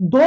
2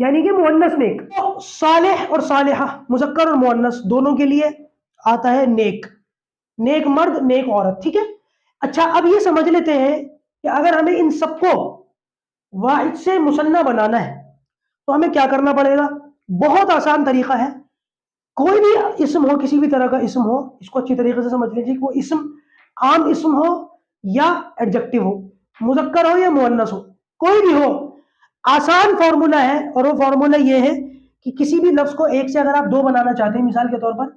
یعنی کہ مؤنث نیک. تو صالح اور صالحہ مذکر اور مؤنث دونوں کے لیے آتا ہے نیک. نیک مرد نیک عورت. ٹھیک ہے. اچھا اب یہ سمجھ لیتے ہیں کہ اگر ہمیں ان سب کو واحد سے مثنیٰ بنانا ہے تو ہمیں کیا کرنا پڑے گا. بہت آسان طریقہ ہے. کوئی بھی اسم ہو, کسی بھی طرح کا اسم ہو, اس کو اچھی طریقے سے سمجھ لیجیے کہ وہ اسم عام اسم ہو یا ایڈجیکٹو ہو, مذکر ہو یا مؤنث ہو, کوئی بھی ہو, آسان فارمولا ہے. اور وہ فارمولا یہ ہے کہ کسی بھی لفظ کو ایک سے اگر آپ دو بنانا چاہتے ہیں, مثال کے طور پر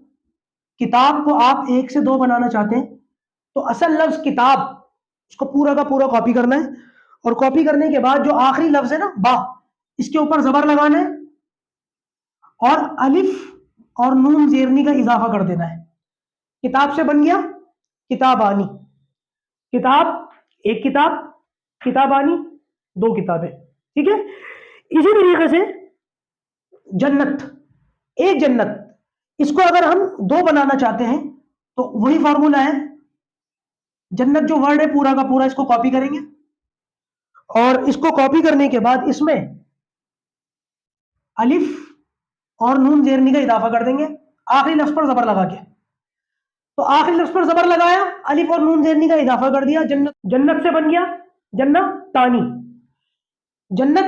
کتاب کو آپ ایک سے دو بنانا چاہتے ہیں تو اصل لفظ کتاب اس کو پورا کا پورا کاپی کرنا ہے, اور کاپی کرنے کے بعد جو آخری لفظ ہے نا با, اس کے اوپر زبر لگانا ہے اور الف اور نون زیرنی کا اضافہ کر دینا ہے. کتاب سے بن گیا کتابانی. کتاب ایک کتاب, کتابانی دو کتابیں. ٹھیک ہے. اسی طریقے سے جنت ایک جنت, اس کو اگر ہم دو بنانا چاہتے ہیں تو وہی فارمولا ہے. جنت جو ورڈ ہے پورا کا پورا اس کو کاپی کریں گے, اور اس کو کاپی کرنے کے بعد اس میں الف اور نون زیرنی کا اضافہ کر دیں گے آخری لفظ پر زبر لگا کے. تو آخری لفظ پر زبر لگایا, الف اور نون زیرنی کا اضافہ کر دیا, جنت. جنت سے بن گیا جنت تانی. جنت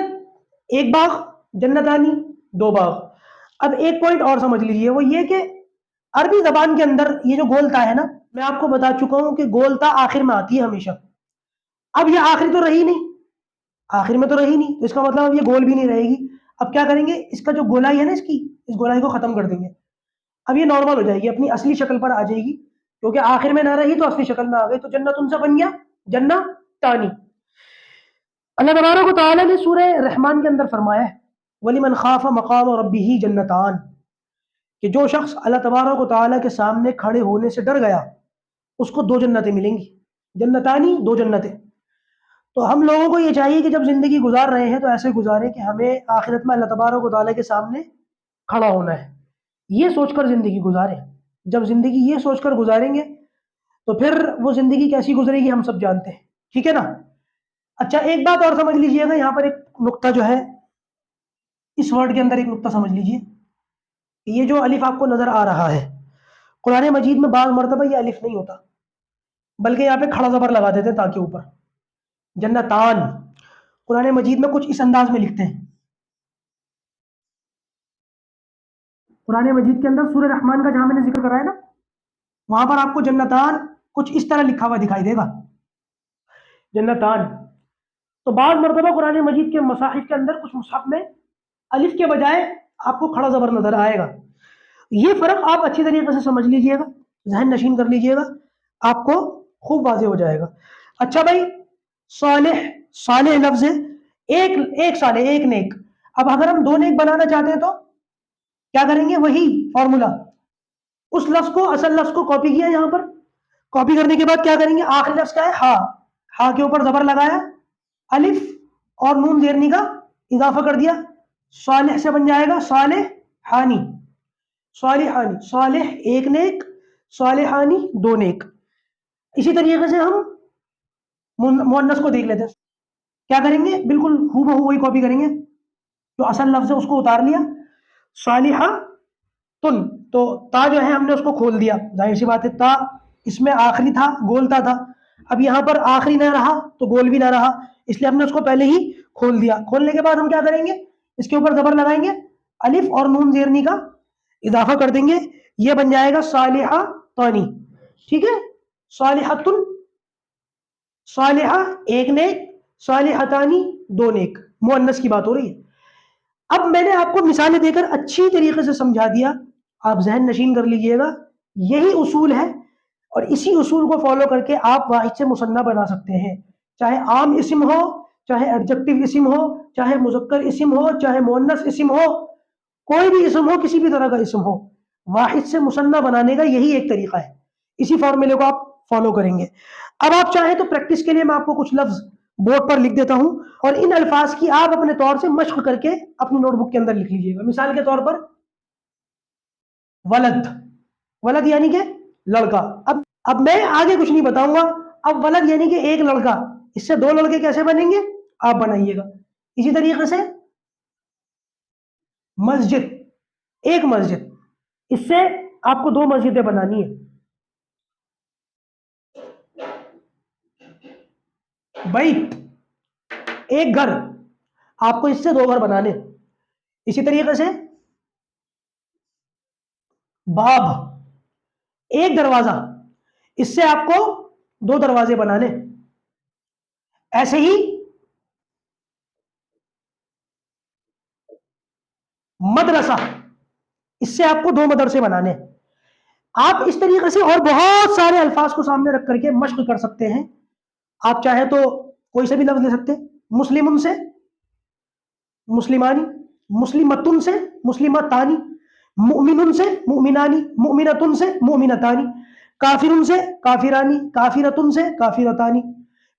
ایک باغ, جنتانی دو باغ. اب ایک پوائنٹ اور سمجھ لیجئے, وہ یہ کہ عربی زبان کے اندر یہ جو گولتا ہے نا, میں آپ کو بتا چکا ہوں کہ گولتا آخر میں آتی ہے ہمیشہ. اب یہ آخر تو رہی نہیں, آخر میں تو رہی نہیں, تو اس کا مطلب اب یہ گول بھی نہیں رہے گی. اب کیا کریں گے, اس کا جو گولائی ہے نا, اس گولائی کو ختم کر دیں گے. اب یہ نارمل ہو جائے گی, اپنی اصلی شکل پر آ جائے گی, کیونکہ آخر میں نہ رہی تو اصلی شکل میں آ گئی. تو جنت ان سے بن گیا جنت تانی. اللہ تبارک و تعالیٰ نے سورہ رحمان کے اندر فرمایا ہے وَلِمَنْ خَافَ مَقَامَ رَبِّهِ جَنَّتَانِ, کہ جو شخص اللہ تبارک و تعالیٰ کے سامنے کھڑے ہونے سے ڈر گیا اس کو دو جنتیں ملیں گی. جنتانی دو جنتیں. تو ہم لوگوں کو یہ چاہیے کہ جب زندگی گزار رہے ہیں تو ایسے گزاریں کہ ہمیں آخرت میں اللہ تبارک و تعالیٰ کے سامنے کھڑا ہونا ہے, یہ سوچ کر زندگی گزاریں. جب زندگی یہ سوچ کر گزاریں گے تو پھر وہ زندگی کیسی گزرے گی ہم سب جانتے ہیں. ٹھیک ہے نا. اچھا ایک بات اور سمجھ لیجئے گا, یہاں پر ایک نقطہ جو ہے, اس ورڈ کے اندر ایک نقطہ سمجھ لیجئے. یہ جو الف آپ کو نظر آ رہا ہے, قرآن مجید میں بعض مرتبہ یہ الف نہیں ہوتا, بلکہ یہاں پہ کھڑا زبر لگا دیتے ہیں تاکہ اوپر. جنتان قرآن مجید میں کچھ اس انداز میں لکھتے ہیں. قرآن مجید کے اندر سورہ رحمان کا جہاں میں نے ذکر کرا ہے نا, وہاں پر آپ کو جنتان کچھ اس طرح لکھا ہوا دکھائی دے گا, جنتان. تو بعض مرتبہ قرآن مجید کے مصاحف کے اندر کچھ مصحف میں الف کے بجائے آپ کو کھڑا زبر نظر آئے گا. یہ فرق آپ اچھی طریقے سے سمجھ لیجئے گا, ذہن نشین کر لیجئے گا, آپ کو خوب واضح ہو جائے گا. اچھا بھائی, صالح, صالح لفظ ہے, ایک صالح ایک نیک. اب اگر ہم دو نیک بنانا چاہتے ہیں تو کیا کریں گے, وہی فارمولا, اس لفظ کو اصل لفظ کو کاپی کیا, یہاں پر کاپی کرنے کے بعد کیا کریں گے, آخری لفظ کیا ہے ہا, ہا کے اوپر زبر لگایا, الف اور نون زیرنی کا اضافہ کر دیا, صالح سے بن جائے گا صالحانی. صالحانی صالح ایک نیک, صالحانی دو نیک. اسی طریقے سے ہم مؤنث کو دیکھ لیتے ہیں. کیا کریں گے, بالکل ہو بہو وہی کاپی کریں گے, جو اصل لفظ ہے اس کو اتار لیا, صالحہ تن, تو تا جو ہے ہم نے اس کو کھول دیا, ظاہر سی بات ہے تا اس میں آخری تھا, گولتا تھا. اب یہاں پر آخری نہ رہا تو گول بھی نہ رہا, اس لیے ہم نے اس کو پہلے ہی کھول دیا. کھولنے کے بعد ہم کیا کریں گے, اس کے اوپر زبر لگائیں گے, الف اور نون زیرنی کا اضافہ کر دیں گے, یہ بن جائے گا صالحہ تانی. ٹھیک ہے, صالحۃن صالحہ ایک نیک, صالحتانی دو نیک, مؤنث کی بات ہو رہی ہے. اب میں نے آپ کو مثالیں دے کر اچھی طریقے سے سمجھا دیا, آپ ذہن نشین کر لیجئے گا. یہی اصول ہے, اور اسی اصول کو فالو کر کے آپ واحد سے مثنیٰ بنا سکتے ہیں, چاہے عام اسم ہو, چاہے ایڈجیکٹو اسم ہو, چاہے مذکر اسم ہو, چاہے مؤنث اسم ہو, کوئی بھی اسم ہو, کسی بھی طرح کا اسم ہو, واحد سے مثنیٰ بنانے کا یہی ایک طریقہ ہے. اسی فارمولے کو آپ فالو کریں گے. اب آپ چاہیں تو پریکٹس کے لیے میں آپ کو کچھ لفظ بورڈ پر لکھ دیتا ہوں, اور ان الفاظ کی آپ اپنے طور سے مشق کر کے اپنی نوٹ بک کے اندر لکھ لیجیے گا. مثال کے طور پر ولد, ولد یعنی کہ لڑکا. اب میں آگے کچھ نہیں بتاؤں گا, اب ولد یعنی کہ ایک لڑکا, اس سے دو لڑکے کیسے بنیں گے آپ بنائیے گا. اسی طریقے سے مسجد، ایک مسجد، اس سے آپ کو 2 مسجدیں بنانی ہے. بیت، ایک گھر، آپ کو اس سے 2 گھر بنانے. اسی طریقے سے باب، ایک دروازہ، اس سے آپ کو 2 دروازے بنانے. ایسے ہی مدرسہ، اس سے آپ کو 2 مدرسے بنانے. آپ اس طریقے سے اور بہت سارے الفاظ کو سامنے رکھ کر کے مشق کر سکتے ہیں. آپ چاہیں تو کوئی سے بھی لفظ لے سکتے ہیں. مسلم سے مسلمانی، مسلمتن سے مسلمتانی، مؤمن سے مؤمنانی، مؤمنتن سے مؤمنتانی، کافر سے کافرانی، کافرتن سے کافرتانی،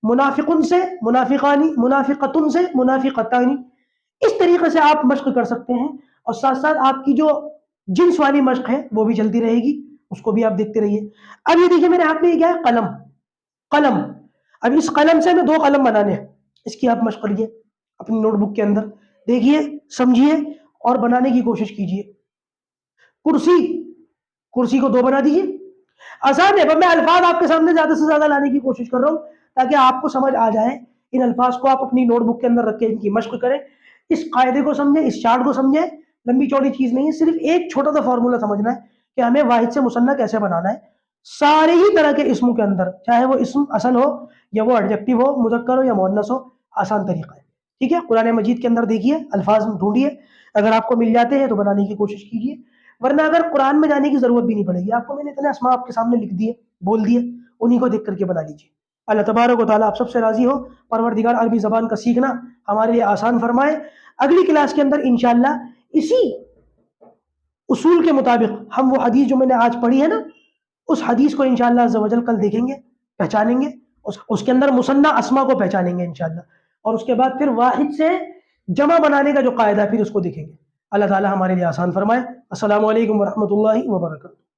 منافقن سے منافقانی، منافقتن سے منافقتانی. اس طریقے سے آپ مشق کر سکتے ہیں. اور ساتھ ساتھ آپ کی جو جنس والی مشق ہے وہ بھی چلتی رہے گی، اس کو بھی آپ دیکھتے رہیے. اب یہ دیکھیے میرے ہاتھ میں یہ کیا ہے؟ قلم. قلم، اب اس قلم سے ہمیں 2 قلم بنانے ہیں. اس کی آپ مشق کریے اپنی نوٹ بک کے اندر، دیکھیے، سمجھیے اور بنانے کی کوشش کیجیے. کرسی، کرسی کو 2 بنا دیجیے. آسان ہے، پر میں الفاظ آپ کے سامنے زیادہ سے زیادہ لانے کی کوشش کر رہا ہوں تاکہ آپ کو سمجھ آ جائے. ان الفاظ کو آپ اپنی نوٹ بک کے اندر رکھ کے ان کی مشق کریں. اس قاعدے کو سمجھیں، اس چارٹ کو سمجھیں. لمبی چوڑی چیز نہیں ہے، صرف ایک چھوٹا سا فارمولا سمجھنا ہے کہ ہمیں واحد سے مثنیٰ کیسے بنانا ہے. سارے ہی طرح کے اسموں کے اندر، چاہے وہ اسم اصل ہو یا وہ ایڈجیکٹو ہو، مذکر ہو یا مؤنث ہو، آسان طریقہ ہے. ٹھیک ہے، قرآن مجید کے اندر دیکھیے، الفاظ ڈھونڈیے، اگر آپ کو مل جاتے ہیں تو بنانے کی کوشش کیجیے. ورنہ اگر قرآن میں جانے کی ضرورت بھی نہیں پڑے گی آپ کو. میں نے اتنے اسماء آپ کے سامنے لکھ دیے، بول دیے، انہیں کو دیکھ کر کے بنا لیجیے. اللہ تبارک و تعالیٰ آپ سب سے راضی ہو. پروردگار عربی زبان کا سیکھنا ہمارے لیے آسان فرمائے. اگلی کلاس کے اندر انشاءاللہ اسی اصول کے مطابق ہم وہ حدیث جو میں نے آج پڑھی ہے نا، اس حدیث کو انشاءاللہ عز و جل کل دیکھیں گے، پہچانیں گے. اس کے اندر مثنیٰ اسماء کو پہچانیں گے انشاءاللہ. اور اس کے بعد پھر واحد سے جمع بنانے کا جو قاعدہ ہے پھر اس کو دیکھیں گے. اللہ تعالیٰ ہمارے لیے آسان فرمائے. السلام علیکم ورحمۃ اللہ وبرکاتہ.